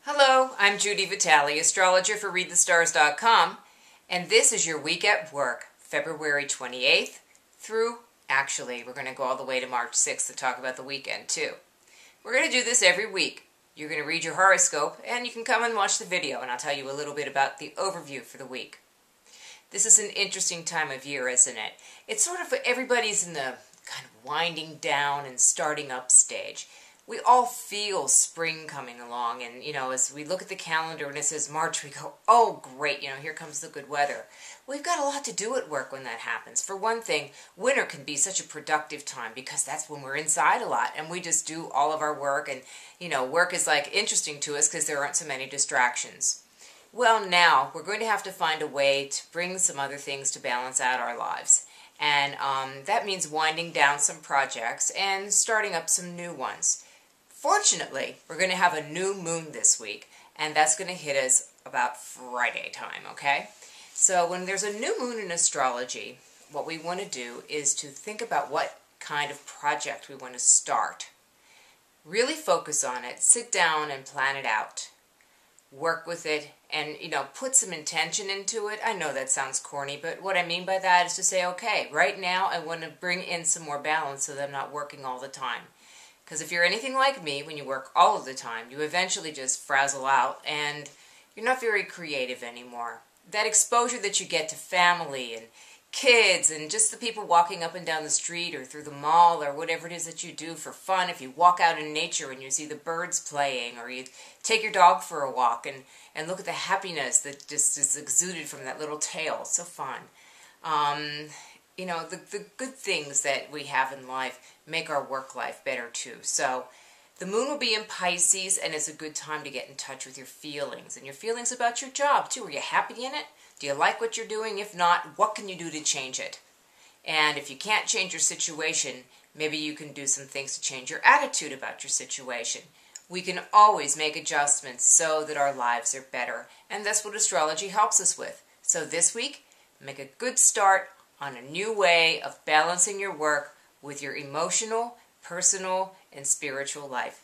Hello, I'm Judy Vitale, astrologer for ReadTheStars.com, and this is your week at work, February 28th through, actually, we're going to go all the way to March 6th to talk about the weekend, too. We're going to do this every week. You're going to read your horoscope, and you can come and watch the video, and I'll tell you a little bit about the overview for the week. This is an interesting time of year, isn't it? It's sort of everybody's in the kind of winding down and starting up stage. We all feel spring coming along, and as we look at the calendar and it says March, we go, oh great, here comes the good weather. We've got a lot to do at work when that happens. For one thing, winter can be such a productive time because that's when we're inside a lot and we just do all of our work, and work is like interesting to us because there aren't so many distractions. Well, now we're going to have to find a way to bring some other things to balance out our lives. And that means winding down some projects and starting up some new ones. Fortunately, we're going to have a new moon this week, and that's going to hit us about Friday time, okay? So when there's a new moon in astrology, what we want to do is to think about what kind of project we want to start. Really focus on it, sit down and plan it out. Work with it and, put some intention into it. I know that sounds corny, but what I mean by that is to say, okay, right now I want to bring in some more balance so that I'm not working all the time. Because if you're anything like me, when you work all of the time, you eventually just frazzle out and you're not very creative anymore. That exposure that you get to family and kids and just the people walking up and down the street or through the mall or whatever it is that you do for fun, if you walk out in nature and you see the birds playing, or you take your dog for a walk and look at the happiness that just is exuded from that little tail. It's so fun. The good things that we have in life make our work life better too. So the moon will be in Pisces, and it's a good time to get in touch with your feelings and your feelings about your job too. Are you happy in it? Do you like what you're doing? If not, what can you do to change it? And if you can't change your situation, maybe you can do some things to change your attitude about your situation. We can always make adjustments so that our lives are better, and that's what astrology helps us with. So this week, make a good start on a new way of balancing your work with your emotional, personal, and spiritual life.